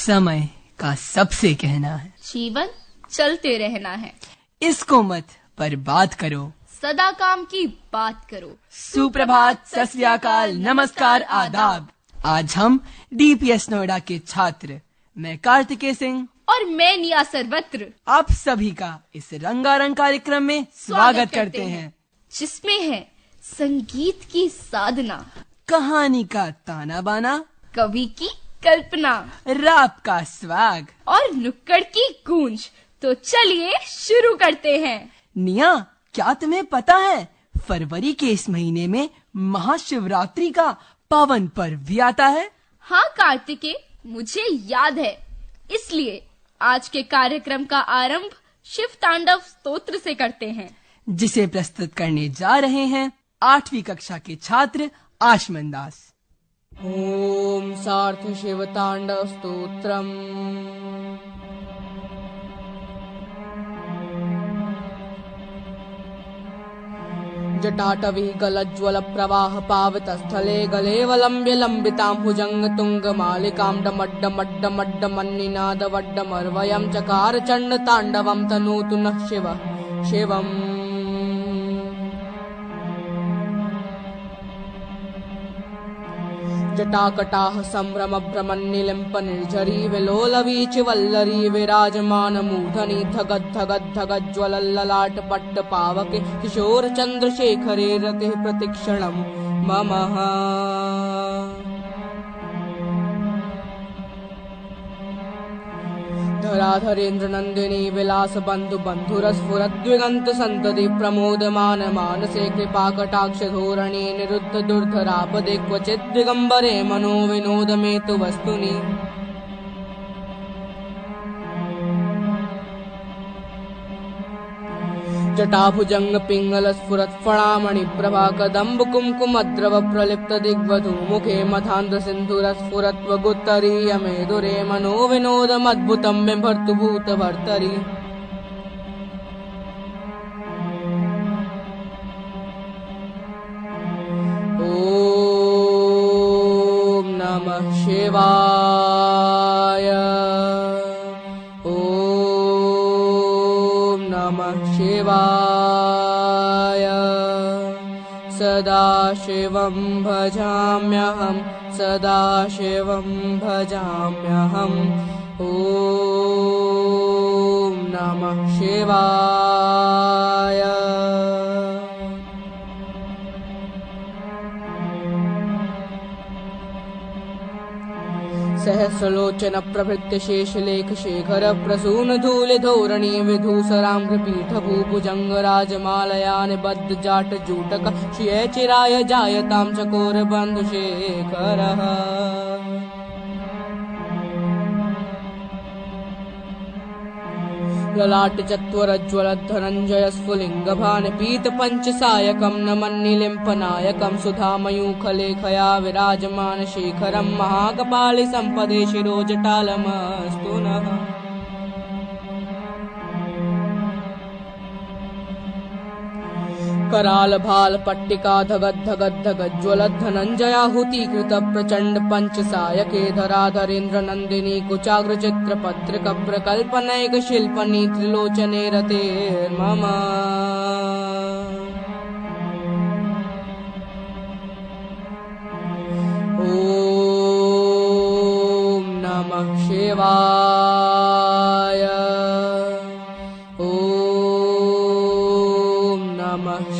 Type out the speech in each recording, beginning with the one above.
समय का सबसे कहना है, जीवन चलते रहना है, इसको मत बर्बाद करो, सदा काम की बात करो। सुप्रभात, सत श्री अकाल, नमस्कार, आदाब। आज हम DPS नोएडा के छात्र, मैं कार्तिकेय सिंह और मैं निया सर्वत्र, आप सभी का इस रंगारंग कार्यक्रम में स्वागत करते हैं, जिसमें है संगीत की साधना, कहानी का ताना बाना, कवि की कल्पना, राप का स्वाग और नुक्कड़ की गूंज। तो चलिए शुरू करते हैं। निया, क्या तुम्हें पता है फरवरी के इस महीने में महाशिवरात्रि का पावन पर्व भी आता है? हाँ कार्तिकेय, मुझे याद है। इसलिए आज के कार्यक्रम का आरंभ शिव तांडव स्तोत्र से करते हैं, जिसे प्रस्तुत करने जा रहे हैं 8वीं कक्षा के छात्र आशमन दास। ओम सार्थ शिव तांडव स्तोत्रम। जटाटवी गलज्ज्वल प्रवाह पावित स्थले गलेवलम्ब्य लम्बितां भुजंग तुंग मालिकां डमड्डमड्डमड्ड मन्निनाद वड्डमर्वयं चकार चंड तांडवं तनोतु नः शिवः शिवम्। जटाकटाह संभ्रम भ्रमन्निलिम्प निर्झरी विलोलवीच वल्लरी विराजमान मूर्धनि धगद धगद धगद ज्वलल्ललाट पट्ट पावके किशोर चंद्रशेखरे रतिः प्रतिक्षणं ममः। धराधरेन्द्र नंदिनी विलास बंधु बंधुरस्फुरद्विगंत संतति प्रमोदमान मानसे कृपा कटाक्ष धोरणी निरुद्ध दुर्धरापदे क्वचित् दिगंबरे मनो विनोद में तु वस्तुनि। जटाभुजंग पिंगल स्फुरत् फणामणि प्रभा कदम्ब कुमकुमद्रव प्रलिप्त दिग्वधू मुखे मधांध्र सिंधुरस्फुरत् वगुत्तरीय मेदुरे मनो विनोदमद्भुतं बिभर्तु भूत भर्तरि। ओम नमः शिवाय। शिवाय। सदाशिवं भजाम्यहं सदाशिवं भजाम्यहम्। ओम नमः शिवाय। सहस्रलोचन प्रभृत्य शेषलेख शेखर प्रसून धूल धोरणी विधूसरांघ्र पीठ भूभुजंग राजमालया निबद्ध जाट जूटक श्रिय चिराय जायतां चकोर बंधु शेखरः। ललाट चत्वरज्ज्वल धनंजय स्फुलिंग भान पीत पंच सायकं नमन्निलिम्पनायकं सुधामयूखलेखया विराजमान शेखरं महाकपालि संपदे शिरो जटालमस्तु नः। कराल भाल पट्टिका धगद धगद धगद ज्वलत धनंजयाहुति कृत प्रचंड पंच सायके धराधरेन्द्र नंदिनी कुचाग्र चित्र पत्रिक प्रकल्पनैक शिल्पनी त्रिलोचने रते मम। ओम नमः शिवाय।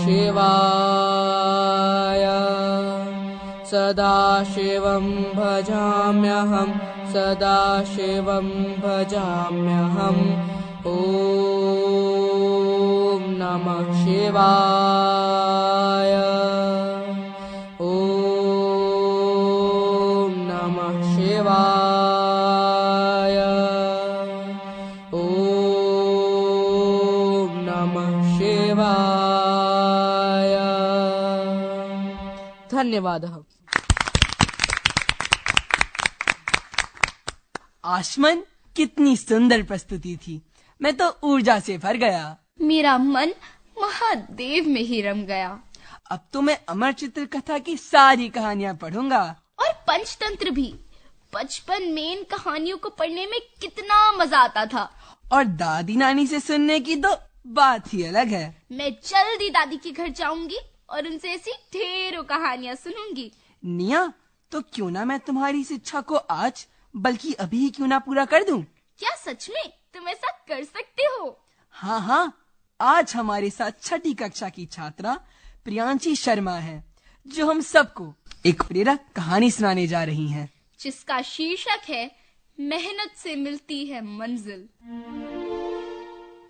शिवाय। सदाशिवं भजाम्यहं सदाशिवं भजाम्यहम्। ओम नमः शिवाय। ओम नमः शिवाय। ओम नमः शिवाय। धन्यवाद। आशमन, कितनी सुंदर प्रस्तुति थी, मैं तो ऊर्जा से भर गया। मेरा मन महादेव में ही रम गया। अब तो मैं अमर चित्र कथा की सारी कहानियाँ पढ़ूंगा और पंचतंत्र भी। बचपन में इन कहानियों को पढ़ने में कितना मजा आता था। और दादी नानी से सुनने की तो बात ही अलग है। मैं जल्दी दादी के घर जाऊंगी और उनसे ऐसी ढेरों कहानियां सुनूंगी। निया, तो क्यों ना मैं तुम्हारी इस इच्छा को आज बल्कि अभी ही क्यों ना पूरा कर दूं? क्या सच में तुम ऐसा कर सकते हो? हाँ हाँ, आज हमारे साथ छठी कक्षा की छात्रा प्रियांशी शर्मा है, जो हम सबको एक प्रेरक कहानी सुनाने जा रही हैं, जिसका शीर्षक है मेहनत से मिलती है मंजिल।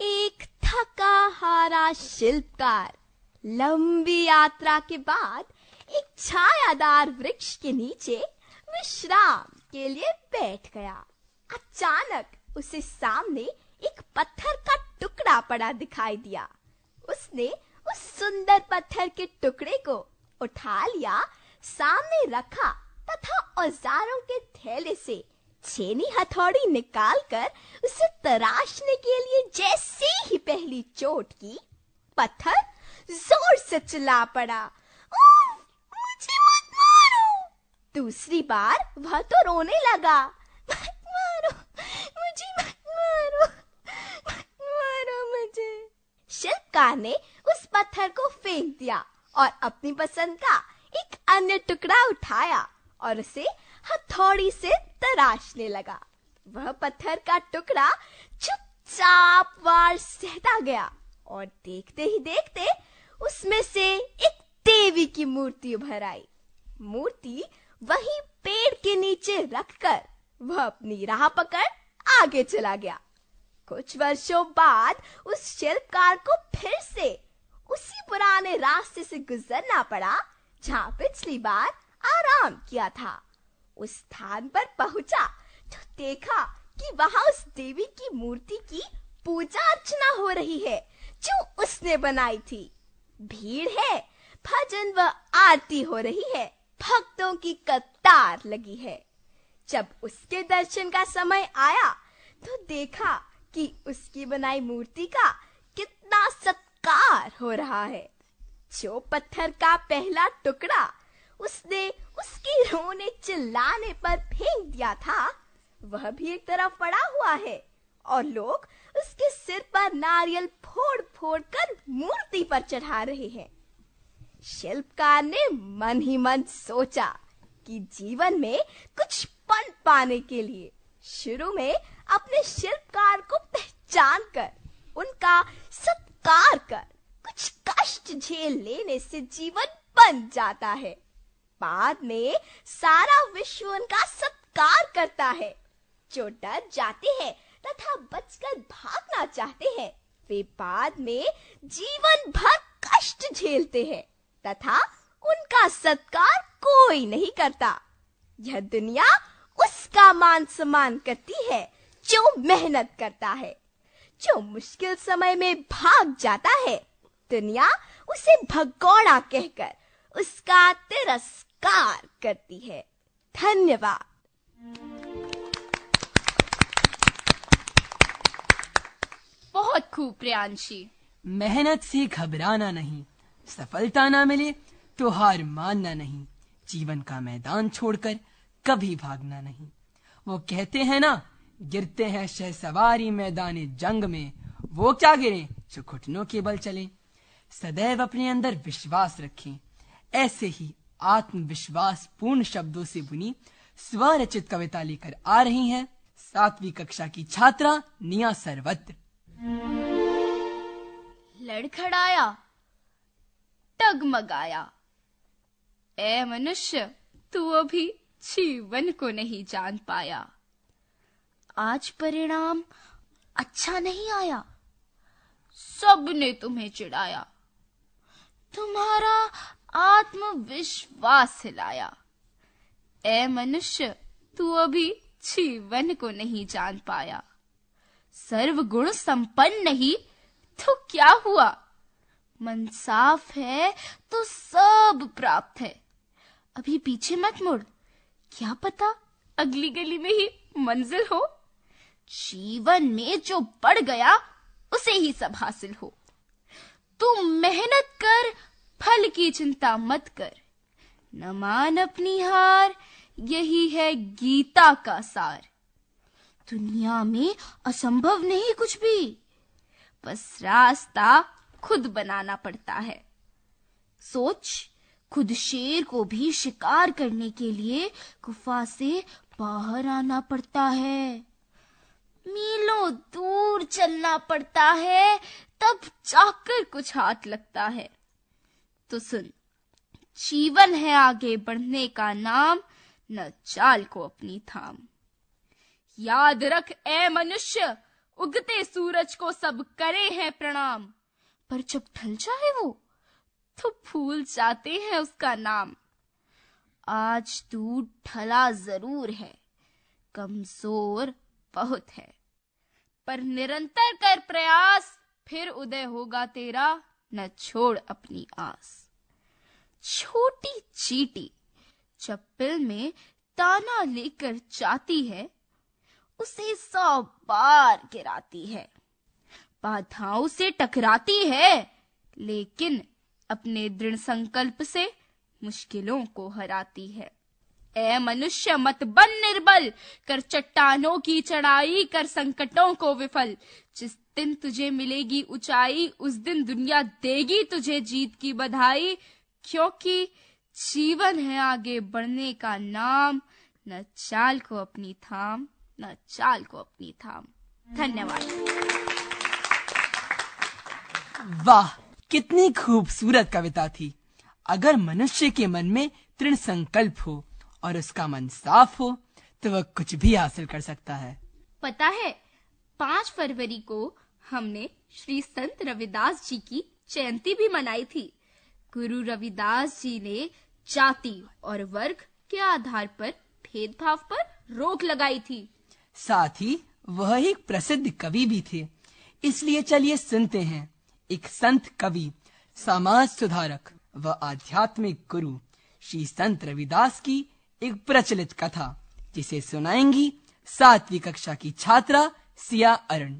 एक थका हारा शिल्पकार लंबी यात्रा के बाद एक छायादार वृक्ष के नीचे विश्राम के लिए बैठ गया। अचानक उसे सामने एक पत्थर का टुकड़ा पड़ा दिखाई दिया। उसने उस सुंदर पत्थर के टुकड़े को उठा लिया, सामने रखा तथा औजारों के थैले से छेनी हथौड़ी निकालकर उसे तराशने के लिए जैसे ही पहली चोट की, पत्थर जोर से चिल्ला पड़ा, मुझे मत मारो। दूसरी बार वह तो रोने लगा, मत मारो मुझे, मत मारो, मत मारो मुझे। शिल्पकार ने उस पत्थर को फेंक दिया और अपनी पसंद का एक अन्य टुकड़ा उठाया और उसे हथौड़ी से तराशने लगा। वह पत्थर का टुकड़ा चुपचाप वार सहता गया और देखते ही देखते उसमें से एक देवी की मूर्ति उभर आई। मूर्ति वहीं पेड़ के नीचे रखकर वह अपनी राह पकड़ आगे चला गया। कुछ वर्षों बाद उस शिल्पकार को फिर से उसी पुराने रास्ते से गुजरना पड़ा जहां पिछली बार आराम किया था। उस स्थान पर पहुंचा तो देखा कि वहां उस देवी की मूर्ति की पूजा अर्चना हो रही है जो उसने बनाई थी। भीड़ है, भजन व आरती हो रही है, भक्तों की कतार लगी है। जब उसके दर्शन का समय आया तो देखा कि उसकी बनाई मूर्ति का कितना सत्कार हो रहा है। जो पत्थर का पहला टुकड़ा उसने उसकी रोने चिल्लाने पर फेंक दिया था, वह भी एक तरफ पड़ा हुआ है और लोग उसके सिर पर नारियल फोड़ फोड़ कर मूर्ति पर चढ़ा रहे हैं। शिल्पकार ने मन ही मन सोचा कि जीवन में कुछ पन पाने के लिए शुरू में अपने शिल्पकार को पहचान कर उनका सत्कार कर कुछ कष्ट झेल लेने से जीवन बन जाता है। बाद में सारा विश्व उनका सत्कार करता है। जो डर जाते हैं तथा बचकर भागना चाहते हैं, वे बाद में जीवन भर कष्ट झेलते हैं तथा उनका सत्कार कोई नहीं करता। यह दुनिया उसका मान सम्मान करती है जो मेहनत करता है। जो मुश्किल समय में भाग जाता है, दुनिया उसे भगौड़ा कहकर उसका तिरस्कार करती है। धन्यवाद। बहुत खूब प्रियांशी। मेहनत से घबराना नहीं, सफलता ना मिले तो हार मानना नहीं, जीवन का मैदान छोड़कर कभी भागना नहीं। वो कहते हैं ना, गिरते हैं शहसवारी मैदाने जंग में, वो क्या गिरे जो घुटनों के बल चले। सदैव अपने अंदर विश्वास रखें। ऐसे ही आत्मविश्वास पूर्ण शब्दों से बुनी स्वरचित कविता लेकर आ रही हैं 7वीं कक्षा की छात्रा निया सर्वत्र। लड़खड़ाया, टगमगाया, ए मनुष्य तू अभी जीवन को नहीं जान पाया। आज परिणाम अच्छा नहीं आया, सबने तुम्हें चिढ़ाया, तुम्हारा आत्मविश्वास हिलाया। ए मनुष्य तू अभी जीवन को नहीं जान पाया। सर्वगुण संपन्न नहीं तो क्या हुआ, मन साफ है तो सब प्राप्त है। अभी पीछे मत मुड़, क्या पता अगली गली में ही मंजिल हो। जीवन में जो बढ़ गया उसे ही सब हासिल हो। तू मेहनत कर, फल की चिंता मत कर, न मान अपनी हार, यही है गीता का सार। दुनिया में असंभव नहीं कुछ भी, बस रास्ता खुद बनाना पड़ता है। सोच, खुद शेर को भी शिकार करने के लिए गुफा से बाहर आना पड़ता है, मीलों दूर चलना पड़ता है, तब जाकर कुछ हाथ लगता है। तो सुन, जीवन है आगे बढ़ने का नाम, न चाल को अपनी थाम। याद रख ए मनुष्य, उगते सूरज को सब करे हैं प्रणाम, पर जब ढल जाए वो तो भूल जाते हैं उसका नाम। आज तू ढला जरूर है, कमजोर बहुत है, पर निरंतर कर प्रयास, फिर उदय होगा तेरा, न छोड़ अपनी आस। छोटी चींटी जब बिल में दाना लेकर जाती है, उसे 100 बार गिराती है, बाधाओं से टकराती है, लेकिन अपने दृढ़ संकल्प से मुश्किलों को हराती है। ए मनुष्य मत बन निर्बल, कर चट्टानों की चढ़ाई, कर संकटों को विफल। जिस दिन तुझे मिलेगी ऊंचाई, उस दिन दुनिया देगी तुझे जीत की बधाई, क्योंकि जीवन है आगे बढ़ने का नाम, न चाल को अपनी थाम, न चाल को अपनी थाम। धन्यवाद। वाह, कितनी खूबसूरत कविता थी। अगर मनुष्य के मन में दृढ़ संकल्प हो और उसका मन साफ हो तो वह कुछ भी हासिल कर सकता है। पता है, 5 फरवरी को हमने श्री संत रविदास जी की जयंती भी मनाई थी। गुरु रविदास जी ने जाति और वर्ग के आधार पर भेदभाव पर रोक लगाई थी। साथ ही वह एक प्रसिद्ध कवि भी थे। इसलिए चलिए सुनते हैं एक संत कवि, समाज सुधारक व आध्यात्मिक गुरु श्री संत रविदास की एक प्रचलित कथा, जिसे सुनाएंगी 7वीं कक्षा की छात्रा सिया अरुण।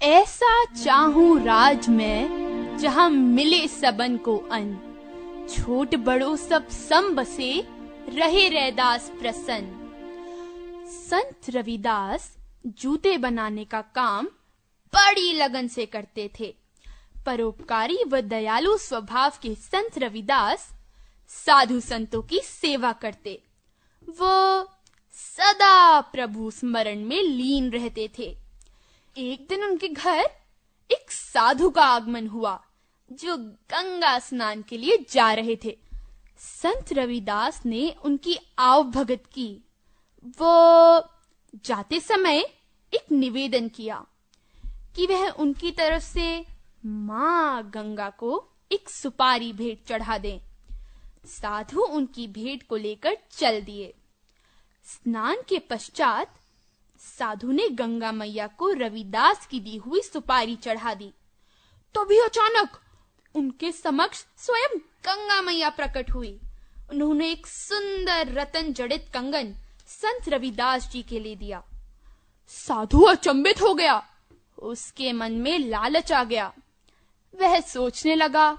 ऐसा चाहूं राज में जहां मिले सबन को अन्न, छोट बड़ो सब सम बसे रहे रैदास प्रसन्न। संत रविदास जूते बनाने का काम बड़ी लगन से करते थे। परोपकारी व दयालु स्वभाव के संत रविदास साधु संतों की सेवा करते। वो सदा प्रभु स्मरण में लीन रहते थे। एक दिन उनके घर एक साधु का आगमन हुआ, जो गंगा स्नान के लिए जा रहे थे। संत रविदास ने उनकी आवभगत की। वो जाते समय एक निवेदन किया कि वह उनकी तरफ से मां गंगा को एक सुपारी भेंट चढ़ा दें। साधु उनकी भेंट को लेकर चल दिए। स्नान के पश्चात साधु ने गंगा मैया को रविदास की दी हुई सुपारी चढ़ा दी। तभी अचानक उनके समक्ष स्वयं गंगा मैया प्रकट हुई। उन्होंने एक सुंदर रतन जड़ित कंगन संत रविदास जी के लिए दिया। साधु अचंभित हो गया। उसके मन में लालच आ गया। वह सोचने लगा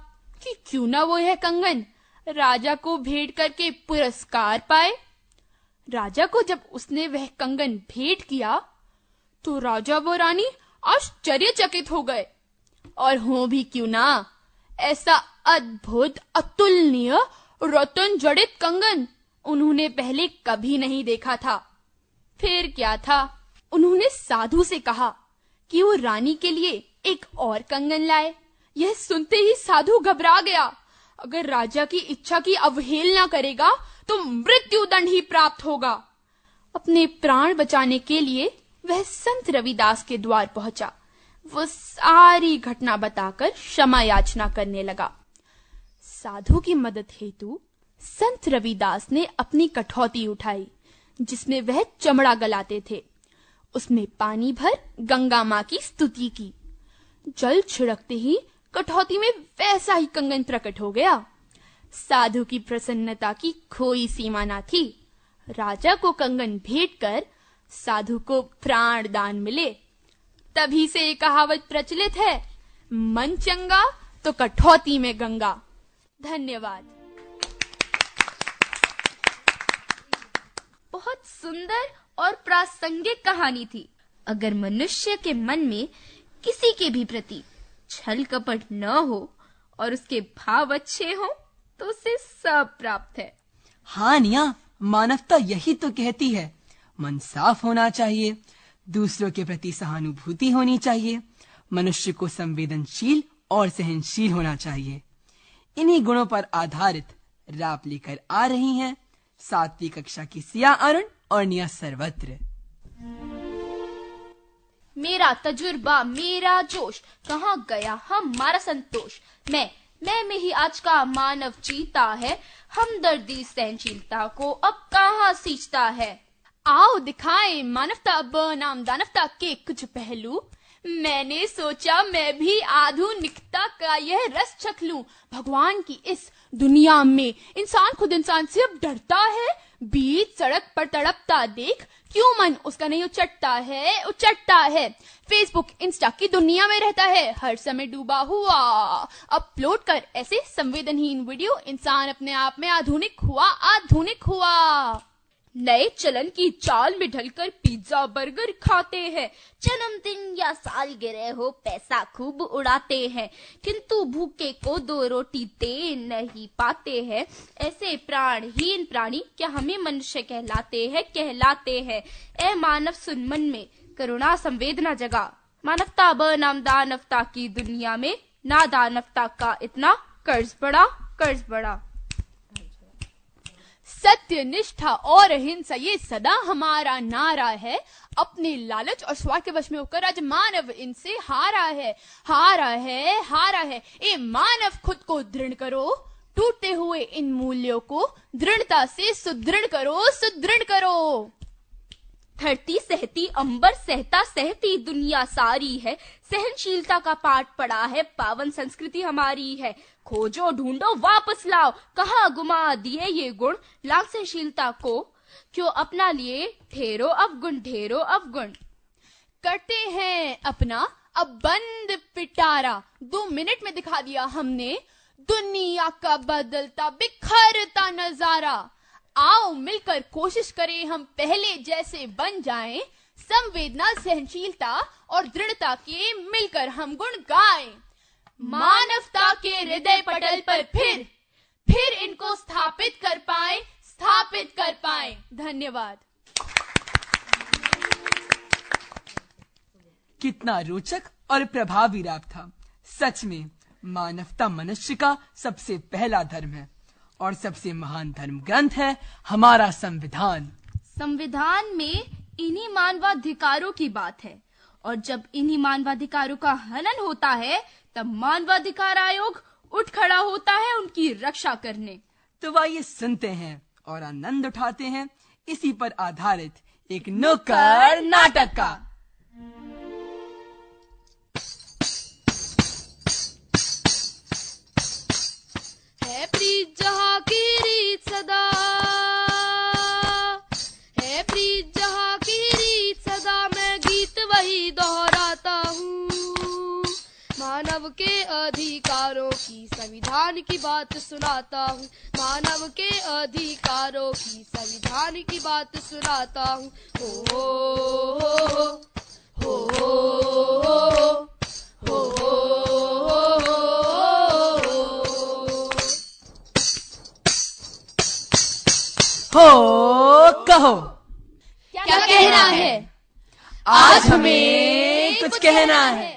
कि क्यों ना वो यह कंगन राजा को भेंट करके पुरस्कार पाए। राजा को जब उसने वह कंगन भेंट किया तो राजा व रानी आश्चर्यचकित हो गए। और हो भी क्यों ना, ऐसा अद्भुत अतुलनीय रतन जड़ित कंगन उन्होंने पहले कभी नहीं देखा था। फिर क्या था, उन्होंने साधु से कहा कि वो रानी के लिए एक और कंगन लाए। यह सुनते ही साधु घबरा गया। अगर राजा की इच्छा की अवहेलना करेगा तो मृत्युदंड ही प्राप्त होगा। अपने प्राण बचाने के लिए वह संत रविदास के द्वार पहुंचा। वो सारी घटना बताकर क्षमा याचना करने लगा। साधु की मदद हेतु संत रविदास ने अपनी कठौती उठाई, जिसमें वह चमड़ा गलाते थे। उसमें पानी भर गंगा मां की स्तुति की। जल छिड़कते ही कठौती में वैसा ही कंगन प्रकट हो गया। साधु की प्रसन्नता की कोई सीमा न थी। राजा को कंगन भेंट कर साधु को प्राण दान मिले। तभी से एक कहावत प्रचलित है, मन चंगा तो कठौती में गंगा। धन्यवाद। सुंदर और प्रासंगिक कहानी थी। अगर मनुष्य के मन में किसी के भी प्रति छल कपट न हो और उसके भाव अच्छे हो तो उसे सब प्राप्त है। हाँ निया, मानवता यही तो कहती है। मन साफ होना चाहिए, दूसरों के प्रति सहानुभूति होनी चाहिए, मनुष्य को संवेदनशील और सहनशील होना चाहिए। इन्हीं गुणों पर आधारित राप लेकर आ रही हैं 7वीं कक्षा की सिया अरुण और निया सर्वत्र। मेरा तजुर्बा, मेरा जोश, कहाँ गया हमारा संतोष। मैं में ही आज का मानव जीता है, हमदर्दी सहनशीलता को अब कहाँ सींचता है। आओ दिखाएं मानवता बनाम दानवता के कुछ पहलू। मैंने सोचा मैं भी आधुनिकता का यह रस चख लूं। भगवान की इस दुनिया में इंसान खुद इंसान से अब डरता है। बीच सड़क पर तड़पता देख क्यों मन उसका नहीं उचटता है। फेसबुक इंस्टा की दुनिया में रहता है, हर समय डूबा हुआ। अपलोड कर ऐसे संवेदनहीन वीडियो, इंसान अपने आप में आधुनिक हुआ। नए चलन की चाल में ढलकर पिज्जा बर्गर खाते हैं, जन्मदिन या सालगिरह हो पैसा खूब उड़ाते हैं, किंतु भूखे को 2 रोटी दे नहीं पाते हैं। ऐसे प्राणहीन प्राणी क्या हमें मनुष्य कहलाते हैं। ए मानव सुन, मन में करुणा संवेदना जगा। मानवता बनाम दानवता की दुनिया में ना दानवता का इतना कर्ज बड़ा। सत्य, निष्ठा और अहिंसा ये सदा हमारा नारा है। अपने लालच और स्वार्थ के वश में होकर आज मानव इनसे हारा है। ए मानव, खुद को दृढ़ करो, टूटते हुए इन मूल्यों को दृढ़ता से सुदृढ़ करो। धरती सहती, अंबर सहता सहती दुनिया सारी है। सहनशीलता का पाठ पढ़ा है, पावन संस्कृति हमारी है। खोजो ढूंढो वापस लाओ, कहाँ गुमा दिए ये गुण। लांग सहनशीलता को क्यों अपना लिए, ढेरों अवगुण। करते हैं अपना अब बंद पिटारा, 2 मिनट में दिखा दिया हमने दुनिया का बदलता बिखरता नजारा। आओ मिलकर कोशिश करें हम पहले जैसे बन जाएं। संवेदना, सहनशीलता और दृढ़ता के मिलकर हम गुण गाएं। मानवता के हृदय पटल पर फिर इनको स्थापित कर पाएं। धन्यवाद। कितना रोचक और प्रभावी राप था। सच में मानवता मनुष्य का सबसे पहला धर्म है और सबसे महान धर्म ग्रंथ है हमारा संविधान। संविधान में इन्हीं मानवाधिकारों की बात है, और जब इन्हीं मानवाधिकारों का हनन होता है तब मानवाधिकार आयोग उठ खड़ा होता है उनकी रक्षा करने। तो आइए सुनते हैं और आनंद उठाते हैं इसी पर आधारित एक नुक्कड़ नाटक का। है प्रीत जहाँ की रीत सदा, है प्रीत जहाँ की रीत सदा, मैं गीत वही दोहराता हूँ। मानव के अधिकारों की संविधान की बात सुनाता हूँ, मानव के अधिकारों की संविधान की बात सुनाता हूँ। हो कहो क्या कहना है? आज हमें कुछ कहना है।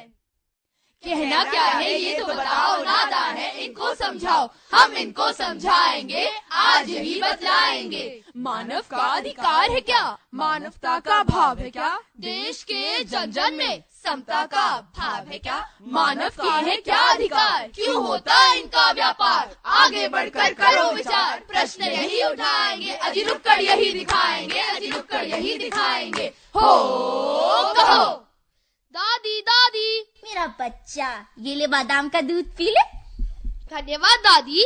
कहना क्या है ये तो बताओ, नादान है इनको समझाओ, हम इनको समझाएंगे, आज ही बतलाएंगे। मानव का अधिकार है क्या? मानवता का भाव है क्या? देश के जन जन में समता का भाव है क्या? मानव के है क्या अधिकार? क्यों होता इनका व्यापार? आगे बढ़कर करो विचार, प्रश्न यही उठाएंगे, अजी नुक्कड़ यही दिखाएंगे। हो कहो। दादी दादी, मेरा बच्चा, ये ले बादाम का दूध पी ले। धन्यवाद दादी।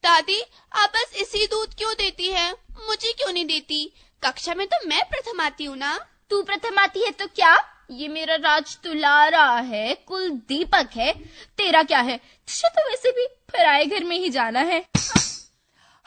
दादी, आप बस इसी दूध क्यों देती है, मुझे क्यों नहीं देती? कक्षा में तो मैं प्रथम आती हूँ ना। तू प्रथम आती है तो क्या, ये मेरा राज दुलारा है, कुल दीपक है। तेरा क्या है, तुझे तो वैसे भी पराए घर में ही जाना है।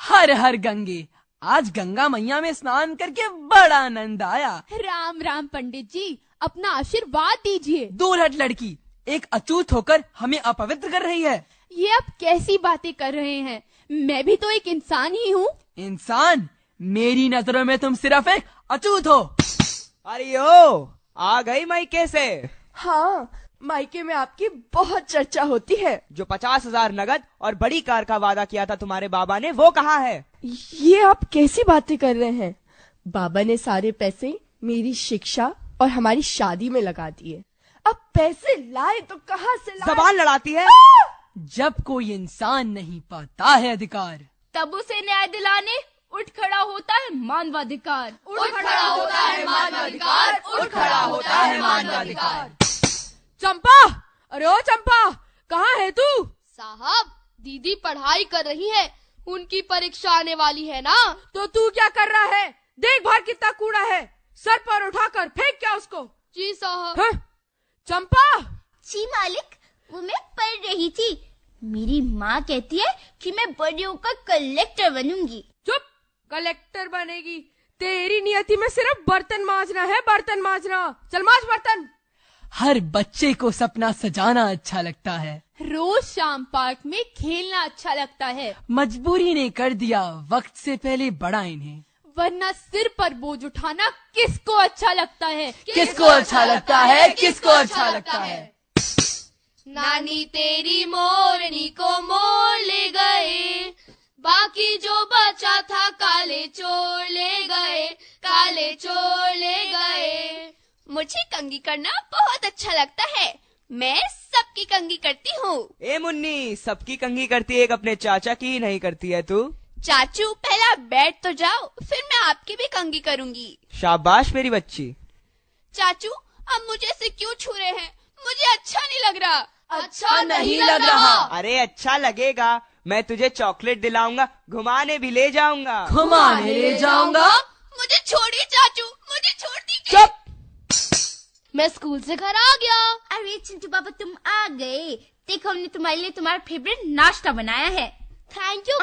हर हर गंगे, आज गंगा मैया में स्नान करके बड़ा आनंद आया। राम राम पंडित जी, अपना आशीर्वाद दीजिए। दूर हट लड़की, एक अछूत होकर हमें अपवित्र कर रही है। ये आप कैसी बातें कर रहे हैं? मैं भी तो एक इंसान ही हूँ। इंसान? मेरी नजरों में तुम सिर्फ एक अछूत हो। अरे ओ, आ गई मायके से। हाँ, मायके में आपकी बहुत चर्चा होती है। जो 50,000 नगद और बड़ी कार का वादा किया था तुम्हारे बाबा ने, वो कहाँ है? ये आप कैसी बातें कर रहे हैं? बाबा ने सारे पैसे मेरी शिक्षा और हमारी शादी में लगा दिए। अब पैसे लाए तो कहाँ से लाए? जबान लड़ाती है। जब कोई इंसान नहीं पाता है अधिकार, तब उसे न्याय दिलाने उठ खड़ा होता है मानवाधिकार। उठ खड़ा होता है मानवाधिकार। उठ खड़ा होता है मानवाधिकार। चंपा, अरे ओ चंपा, कहाँ है तू? साहब, दीदी पढ़ाई कर रही है, उनकी परीक्षा आने वाली है ना। तो तू क्या कर रहा है? देख बाहर कितना कूड़ा है, सर पर उठाकर फेंक क्या उसको। जी साहब। हाँ? चंपा। जी मालिक, वो मैं पढ़ रही थी। मेरी माँ कहती है कि मैं बड़े होकर कलेक्टर बनूंगी। चुप, कलेक्टर बनेगी? तेरी नियति में सिर्फ बर्तन मांजना है, बर्तन मांजना। चल मांज बर्तन। हर बच्चे को सपना सजाना अच्छा लगता है, रोज शाम पार्क में खेलना अच्छा लगता है, मजबूरी ने कर दिया वक्त से पहले बड़ा इन्हें। वरना सिर पर बोझ उठाना किसको अच्छा लगता है? किसको अच्छा लगता है? किसको अच्छा लगता है? नानी तेरी मोरनी को मोर ले गए, बाकी जो बचा था काले चोर ले गए, काले चोर ले गए। मुझे कंघी करना बहुत अच्छा लगता है, मैं सबकी कंघी करती हूँ। ए मुन्नी, सबकी कंघी करती है, एक अपने चाचा की ही नहीं करती है तू। चाचू पहला बैठ तो जाओ, फिर मैं आपकी भी कंघी करूँगी। शाबाश मेरी बच्ची। चाचू, अब मुझे से क्यों छू रहे हैं? मुझे अच्छा नहीं लग रहा। अच्छा नहीं लग रहा। अरे अच्छा लगेगा, मैं तुझे चॉकलेट दिलाऊंगा, घुमाने भी ले जाऊंगा। घुमाने ले जाऊंगा? मुझे छोड़िए चाचू, मुझे छोड़ दीजिए। चुप! मैं स्कूल से घर आ गया। अरे चिंटू बाबा, तुम आ गए। देखो, हमने तुम्हारे लिए तुम्हारा फेवरेट नाश्ता बनाया है। Thank you.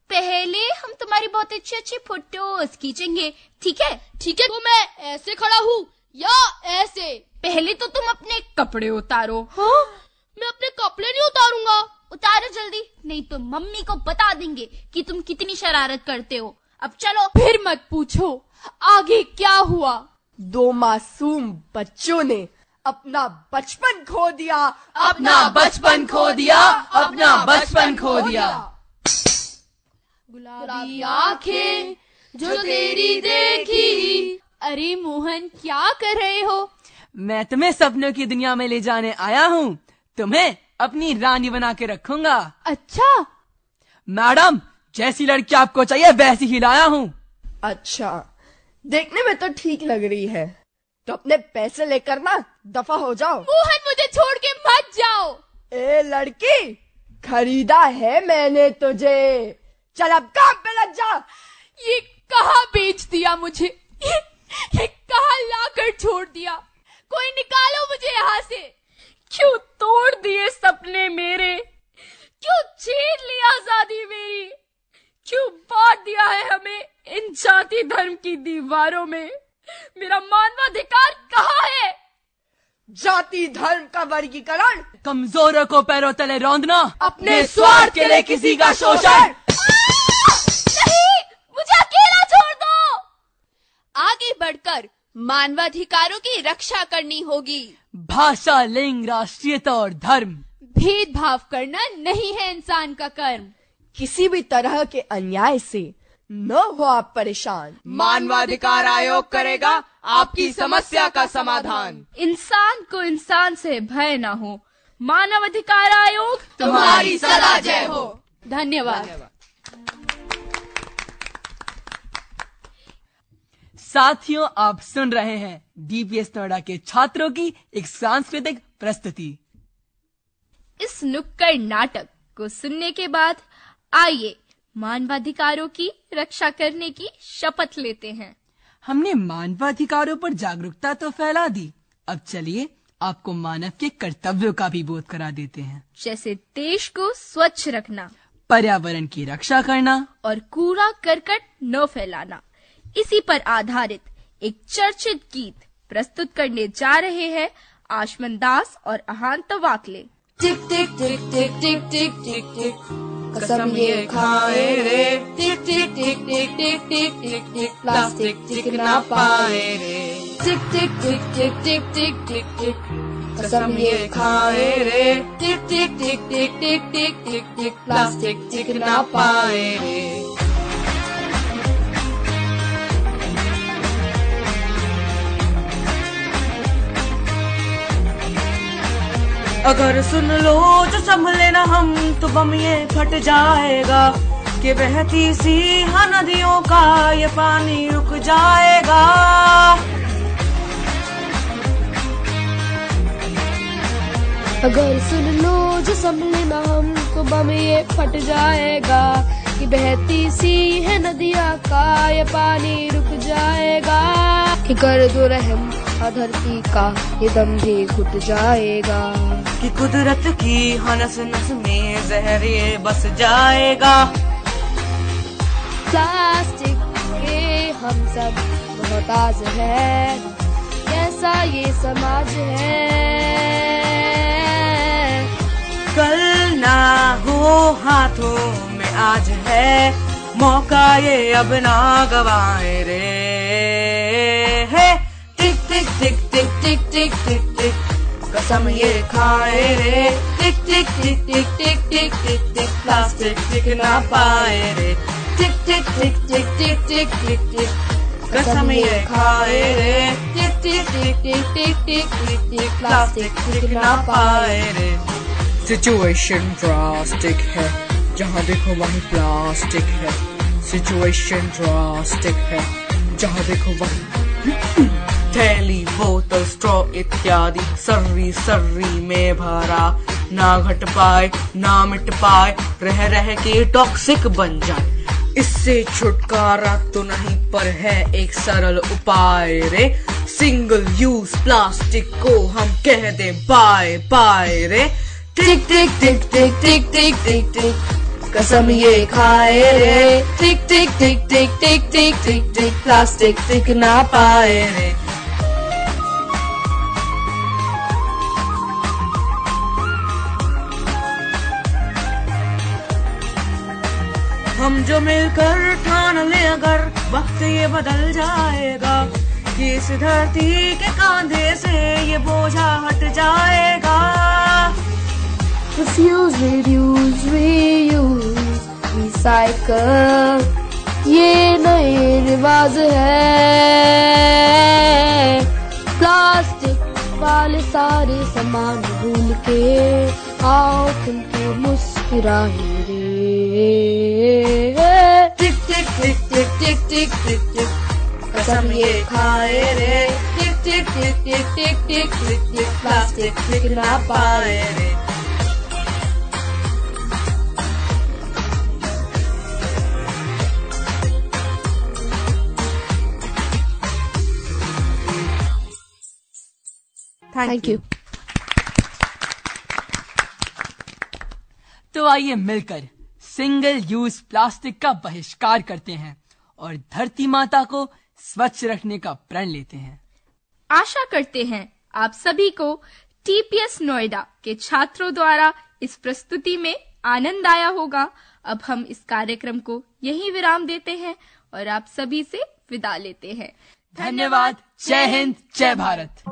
पहले हम तुम्हारी बहुत अच्छी अच्छी फोटोज खींचेंगे, ठीक है? ठीक है, तो मैं ऐसे खड़ा हूँ या ऐसे? पहले तो तुम अपने कपड़े उतारो। हाँ? मैं अपने कपड़े नहीं उतारूंगा। उतारो जल्दी, नहीं तो मम्मी को बता देंगे कि तुम कितनी शरारत करते हो। अब चलो। फिर मत पूछो आगे क्या हुआ। 2 मासूम बच्चों ने अपना बचपन खो दिया, अपना बचपन खो दिया, अपना बचपन खो दिया। गुलाबी आंखें जो तेरी देखी। अरे मोहन, क्या कर रहे हो? मैं तुम्हें सपनों की दुनिया में ले जाने आया हूँ, तुम्हें अपनी रानी बना के रखूंगा। अच्छा मैडम, जैसी लड़की आपको चाहिए वैसी ही लाया हूँ। अच्छा, देखने में तो ठीक लग रही है, तो अपने पैसे लेकर ना दफा हो जाओ। मोहन, मुझे छोड़ के मत जाओ। ए लड़की, खरीदा है मैंने तुझे, चल अब काम पे लग जा। ये कहाँ बेच दिया मुझे? ये कहाँ लाकर छोड़ दिया? कोई निकालो मुझे यहाँ से। क्यों तोड़ दिए सपने मेरे? क्यों छीन ली आजादी मेरी? क्यों बांट दिया है हमें इन जाति धर्म की दीवारों में? मेरा मानवाधिकार कहाँ है? जाति धर्म का वर्गीकरण, कमजोरों को पैरों तले रौंदना, अपने स्वार्थ के लिए किसी का शोषण। नहीं, मुझे अकेला छोड़ दो। आगे बढ़कर मानवाधिकारों की रक्षा करनी होगी। भाषा, लिंग, राष्ट्रीयता और धर्म, भेदभाव करना नहीं है इंसान का कर्म। किसी भी तरह के अन्याय से न हो आप परेशान, मानवाधिकार आयोग करेगा आपकी समस्या का समाधान। इंसान को इंसान से भय न हो, मानवाधिकार आयोग तुम्हारी सदा जय हो। धन्यवाद। साथियों, आप सुन रहे हैं डीपीएस नोएडा के छात्रों की एक सांस्कृतिक प्रस्तुति। इस नुक्कड़ नाटक को सुनने के बाद आइए मानवाधिकारों की रक्षा करने की शपथ लेते हैं। हमने मानवाधिकारों पर जागरूकता तो फैला दी, अब चलिए आपको मानव के कर्तव्यों का भी बोध करा देते हैं। जैसे देश को स्वच्छ रखना, पर्यावरण की रक्षा करना और कूड़ा करकट न फैलाना, इसी पर आधारित एक चर्चित गीत प्रस्तुत करने जा रहे हैं आशमन दास और अहांत वाकले। टिक टिक टिक टिक टिक टिक टिक टिक कसम ये खाए रे, टिक टिक टिक टिक टिक टिक टिक टिक प्लास्टिक टिक ना पाए रे, टिक टिक टिक टिक टिक टिक टिक टिक कसम ये खाए रे, टिक टिक टिक टिक टिक टिक टिक टिक प्लास्टिक टिक ना पाए रे। अगर सुन लो जो संभले ना हम तो बम ये फट जाएगा, कि बहती सी नदियों का ये पानी रुक जाएगा। अगर सुन लो जो संभले ना हम तो बम ये फट जाएगा, कि बहती सी है नदियाँ का ये पानी रुक जाएगा। कि कर दो रहम धरती का ये दम भी घुट जाएगा, कि कुदरत की नस नस में जहर ये बस जाएगा। प्लास्टिक के हम सब मोहताज है, कैसा ये समाज है। कल ना हो हाथों में आज है, मौका ये अब ना गवाए रे। टिक टिक टिक टिक टिक टिक टिक टिक कसम ये खाए रे, टिक टिक टिक टिक टिक टिक टिक टिक प्लास्टिक टिक ना पाए रे, टिक टिक टिक टिक टिक टिक टिक टिक कसम ये खाए रे, टिक टिक टिक टिक टिक टिक टिक टिक प्लास्टिक टिक ना पाए रे। सिचुएशन ड्रास्टिक है, जहाँ देखो वहीं प्लास्टिक है। सिचुएशन ड्रास्टिक है, जहाँ देखो वहीं थैली बोतल स्ट्रॉ इत्यादि सर्री सर्री में भरा, ना घट पाए ना मिट पाए, रह रह के टॉक्सिक बन जाए। इससे छुटकारा तो नहीं पर है एक सरल उपाय रे, सिंगल यूज प्लास्टिक को हम कह दे बाय बाय रे। टिक टिक टिक टिक टिक टिक टिक टिक कसम ये खाए रे, टिक टिक टिक टिक टिक टिक टिक टिक प्लास्टिक टिक ना पाए रे। हम जो मिलकर ठान ले अगर वक्त ये बदल जाएगा, कि इस धरती के कांधे से ये बोझा हट जाएगा। Refuse, reduce, reuse, recycle, ये नए रिवाज है। प्लास्टिक वाले सारे सामान भूल के आओ तुमको मुस्कुराए रे। टिक टिक टिक टिक टिक टिक टिक टिक कसम ये खाए रे, टिक टिक टिक टिक टिक टिक टिक टिक प्लास्टिक टिक ना पाए रे। Thank you. तो आइए मिलकर सिंगल यूज प्लास्टिक का बहिष्कार करते हैं और धरती माता को स्वच्छ रखने का प्रण लेते हैं। आशा करते हैं आप सभी को टीपीएस नोएडा के छात्रों द्वारा इस प्रस्तुति में आनंद आया होगा। अब हम इस कार्यक्रम को यहीं विराम देते हैं और आप सभी से विदा लेते हैं। धन्यवाद। जय हिंद, जय भारत।